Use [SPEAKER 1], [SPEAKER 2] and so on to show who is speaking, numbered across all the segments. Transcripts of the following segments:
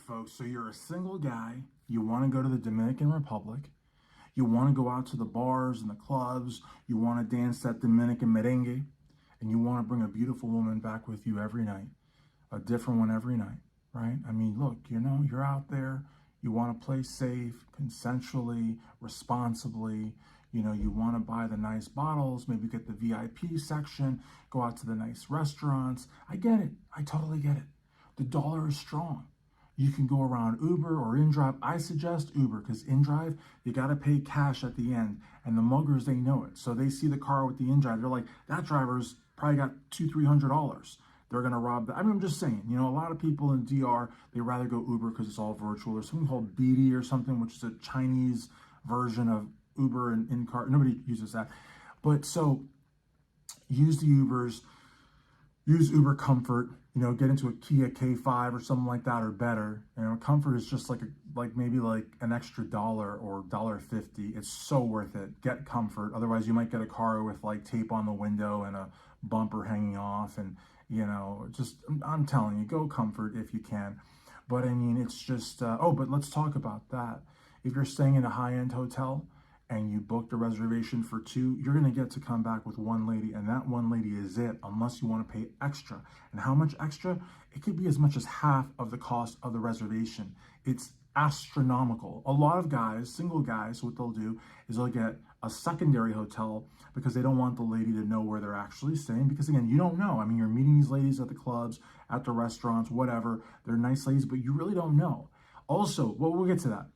[SPEAKER 1] folks. So you're a single guy. You want to go to the Dominican Republic. You want to go out to the bars and the clubs. You want to dance that Dominican merengue. And you want to bring a beautiful woman back with you every night. A different one every night, right? I mean, look, you're out there. You want to play safe, consensually, responsibly. You want to buy the nice bottles, maybe get the VIP section, go out to the nice restaurants. I get it. I totally get it. The dollar is strong. You can go around Uber or InDrive. I suggest Uber because InDrive, you got to pay cash at the end. And the muggers, they know it. So they see the car with the InDrive. They're like, that driver's probably got $200-300. They're going to rob that. I mean, I'm just saying, a lot of people in DR, they rather go Uber because it's all virtual. There's something called BD or something, which is a Chinese version of Uber and in-car. Nobody uses that. But so use the Ubers, use Uber Comfort, get into a Kia K5 or something like that or better. Comfort is just like maybe an extra dollar or $1.50. It's so worth it. Get Comfort. Otherwise you might get a car with tape on the window and a bumper hanging off, and I'm telling you, go Comfort if you can. But I mean, it's just but let's talk about that. If you're staying in a high-end hotel and you booked a reservation for two, you're going to get to come back with one lady, and that one lady is it, unless you want to pay extra. And how much extra? It could be as much as half of the cost of the reservation. It's astronomical. A lot of guys, single guys, what they'll do is they'll get a secondary hotel because they don't want the lady to know where they're actually staying, because again, you don't know. I mean, you're meeting these ladies at the clubs, at the restaurants, whatever. They're nice ladies, but you really don't know. Also, well, we'll get to that.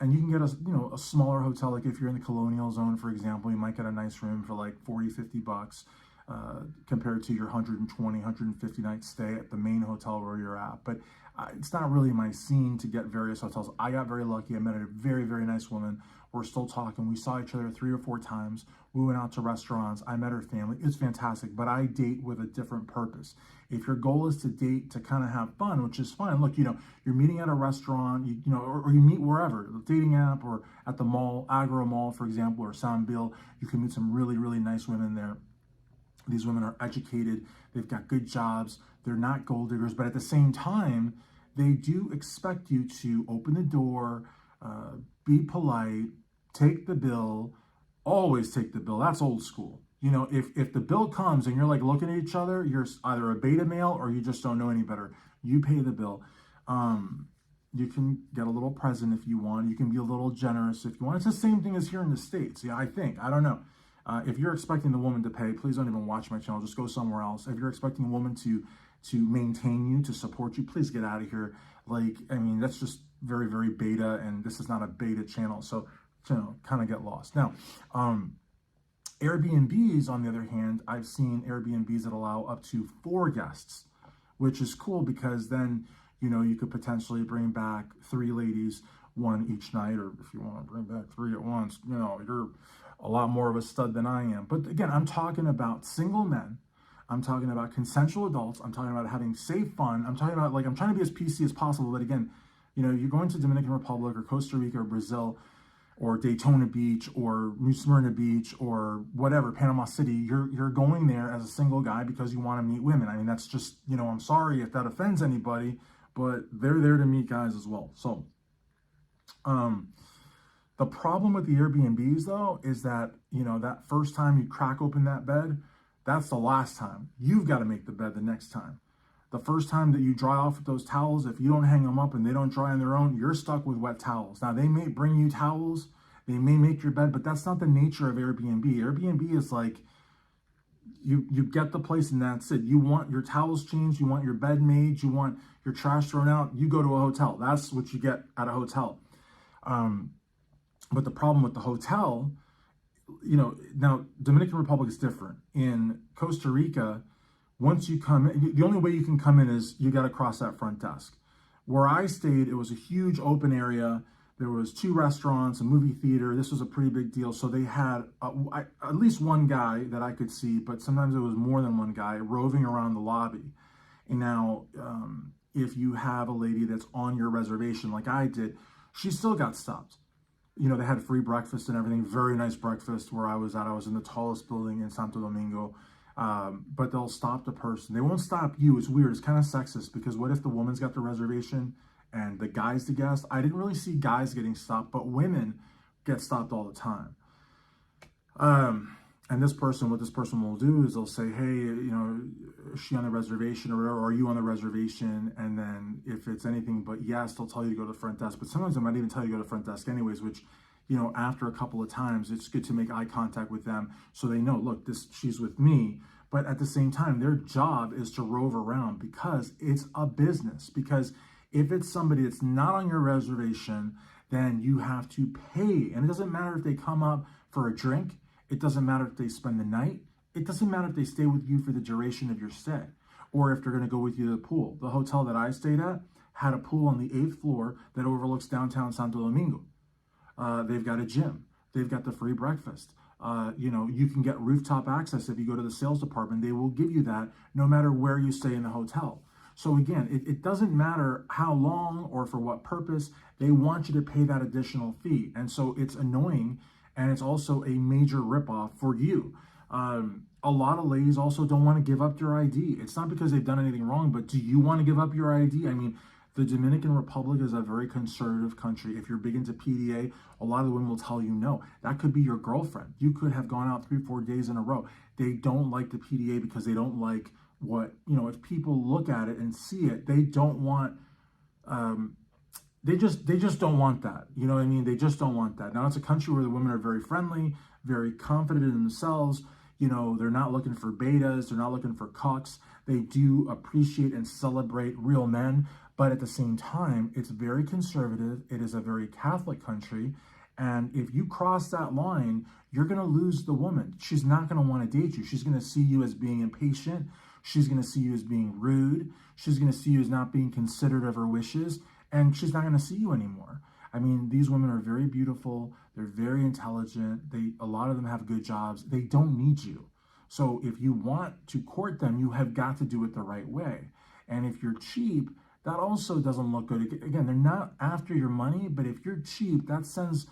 [SPEAKER 1] And you can get a smaller hotel, like if you're in the colonial zone, for example, you might get a nice room for like $40-50 compared to your 120-150 night stay at the main hotel where you're at. But it's not really my scene to get various hotels. I got very lucky. I met a very, very nice woman. We're still talking. We saw each other 3 or 4 times. We went out to restaurants. I met her family. It's fantastic, but I date with a different purpose. If your goal is to date to kind of have fun, which is fine. Look, you're meeting at a restaurant, or you meet wherever, the dating app or at the mall, Agro Mall, for example, or Santo. You can meet some really, really nice women there. These women are educated. They've got good jobs. They're not gold diggers, but at the same time, they do expect you to open the door, be polite, take the bill, always take the bill. That's old school. If the bill comes and you're looking at each other, you're either a beta male or you just don't know any better. You pay the bill. You can get a little present if you want. You can be a little generous if you want. It's the same thing as here in the States. I don't know. If you're expecting the woman to pay, please don't even watch my channel. Just go somewhere else. If you're expecting a woman to maintain you, to support you, please get out of here. That's just very, very beta, and this is not a beta channel. So, kind of get lost. Now, Airbnbs, on the other hand, I've seen Airbnbs that allow up to 4 guests, which is cool because then, you could potentially bring back 3 ladies, 1 each night, or if you want to bring back 3 at once, you're a lot more of a stud than I am. But again, I'm talking about single men. I'm talking about consensual adults. I'm talking about having safe fun. I'm talking about I'm trying to be as PC as possible. But again, you're going to Dominican Republic or Costa Rica or Brazil or Daytona Beach or New Smyrna Beach or whatever, Panama City. You're going there as a single guy because you want to meet women. I mean, that's just, I'm sorry if that offends anybody, but they're there to meet guys as well. So, the problem with the Airbnbs though is that, that first time you crack open that bed, that's the last time. You've got to make the bed the next time. The first time that you dry off with those towels, if you don't hang them up and they don't dry on their own, you're stuck with wet towels. Now, they may bring you towels, they may make your bed, but that's not the nature of Airbnb. Airbnb is you get the place and that's it. You want your towels changed, you want your bed made, you want your trash thrown out, you go to a hotel. That's what you get at a hotel. But the problem with the hotel, now Dominican Republic is different. In Costa Rica, once you come in, the only way you can come in is you got to cross that front desk. Where I stayed, it was a huge open area. There was 2 restaurants, a movie theater. This was a pretty big deal. So they had at least one guy that I could see, but sometimes it was more than one guy roving around the lobby. And now, if you have a lady that's on your reservation, like I did, she still got stopped. They had free breakfast and everything. Very nice breakfast where I was at. I was in the tallest building in Santo Domingo. But they'll stop the person. They won't stop you. It's weird. It's kind of sexist because what if the woman's got the reservation and the guys to guest. I didn't really see guys getting stopped, but women get stopped all the time. And what this person will do is they'll say, hey, is she on the reservation, or are you on the reservation? And then if it's anything but yes, they'll tell you to go to the front desk. But sometimes they might even tell you to go to the front desk anyways, which, after a couple of times, it's good to make eye contact with them so they know, look, she's with me. But at the same time, their job is to rove around because it's a business. Because if it's somebody that's not on your reservation, then you have to pay. And it doesn't matter if they come up for a drink. It doesn't matter if they spend the night. It doesn't matter if they stay with you for the duration of your stay, or if they're going to go with you to the pool. The hotel that I stayed at had a pool on the 8th floor that overlooks downtown Santo Domingo. They've got a gym. They've got the free breakfast. You can get rooftop access if you go to the sales department. They will give you that no matter where you stay in the hotel. So again, it doesn't matter how long or for what purpose. They want you to pay that additional fee. And so it's annoying. And it's also a major ripoff for you. A lot of ladies also don't want to give up your ID. It's not because they've done anything wrong, but do you want to give up your ID? I mean, the Dominican Republic is a very conservative country. If you're big into PDA, a lot of the women will tell you no. That could be your girlfriend. You could have gone out 3-4 days in a row. They don't like the PDA because they don't like what, if people look at it and see it, they don't want, they just don't want that. You know what I mean? They just don't want that. Now, it's a country where the women are very friendly, very confident in themselves. They're not looking for betas. They're not looking for cucks. They do appreciate and celebrate real men. But at the same time, it's very conservative. It is a very Catholic country. And if you cross that line, you're going to lose the woman. She's not going to want to date you. She's going to see you as being impatient. She's going to see you as being rude. She's going to see you as not being considerate of her wishes. And she's not going to see you anymore. I mean, these women are very beautiful. They're very intelligent. A lot of them have good jobs. They don't need you. So if you want to court them, you have got to do it the right way. And if you're cheap, that also doesn't look good. Again, they're not after your money, but if you're cheap, that sends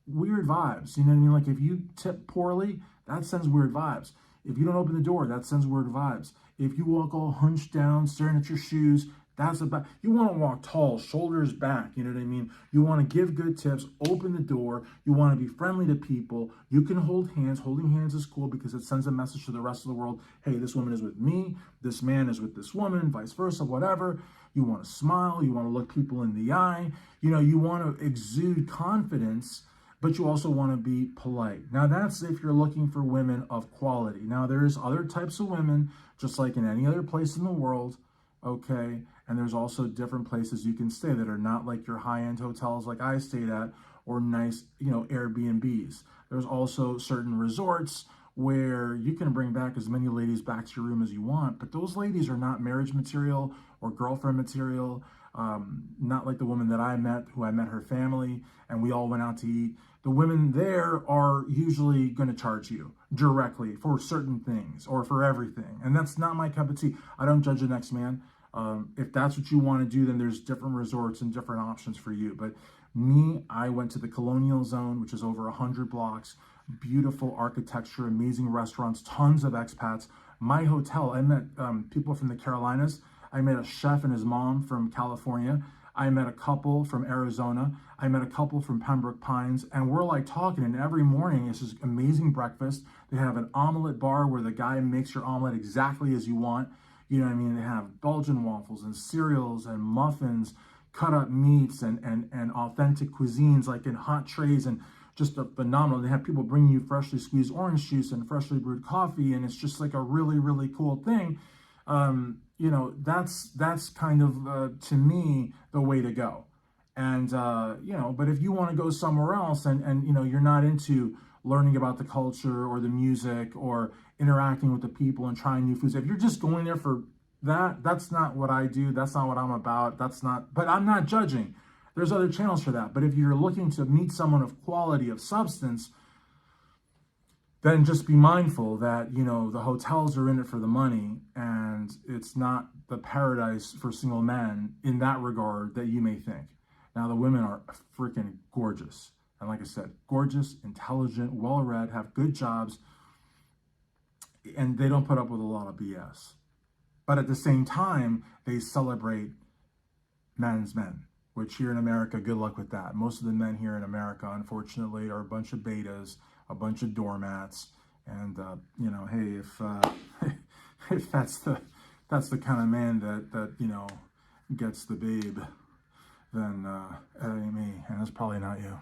[SPEAKER 1] weird vibes. You know what I mean? Like if you tip poorly, that sends weird vibes. If you don't open the door, that sends weird vibes. If you walk all hunched down, staring at your shoes, you want to walk tall, shoulders back, you know what I mean? You want to give good tips, open the door, you want to be friendly to people, you can hold hands. Holding hands is cool because it sends a message to the rest of the world, hey, this woman is with me, this man is with this woman, vice versa, whatever. You want to smile, you want to look people in the eye, you want to exude confidence, but you also want to be polite. Now that's if you're looking for women of quality. Now there's other types of women, just like in any other place in the world, okay? And there's also different places you can stay that are not like your high-end hotels like I stayed at, or nice, Airbnbs. There's also certain resorts where you can bring back as many ladies back to your room as you want, but those ladies are not marriage material or girlfriend material. Not like the woman that I met, who I met her family, and we all went out to eat. The women there are usually going to charge you directly for certain things or for everything. And that's not my cup of tea. I don't judge the next man. If that's what you want to do, then there's different resorts and different options for you. But me, I went to the Colonial Zone, which is over 100 blocks, beautiful architecture, amazing restaurants, tons of expats. My hotel, I met people from the Carolinas. I met a chef and his mom from California. I met a couple from Arizona. I met a couple from Pembroke Pines, and we're like talking, and every morning it's this amazing breakfast. They have an omelet bar where the guy makes your omelet exactly as you want. You know what I mean? They have Belgian waffles and cereals and muffins, cut up meats and authentic cuisines like in hot trays, and just a phenomenal. They have people bringing you freshly squeezed orange juice and freshly brewed coffee, and it's just like a really, really cool thing. That's kind of, to me, the way to go. And, but if you want to go somewhere else and you're not into learning about the culture or the music or interacting with the people and trying new foods, if you're just going there for that, that's not what I do. That's not what I'm about. But I'm not judging. There's other channels for that. But if you're looking to meet someone of quality, of substance, then just be mindful that, the hotels are in it for the money, and it's not the paradise for single men in that regard that you may think. Now, the women are freaking gorgeous. And like I said, gorgeous, intelligent, well-read, have good jobs, and they don't put up with a lot of BS. But at the same time, they celebrate men's men. which here in America, good luck with that. Most of the men here in America, unfortunately, are a bunch of betas, a bunch of doormats. And, you know, hey, if that's the kind of man that you know, gets the babe, then it ain't me, and it's probably not you.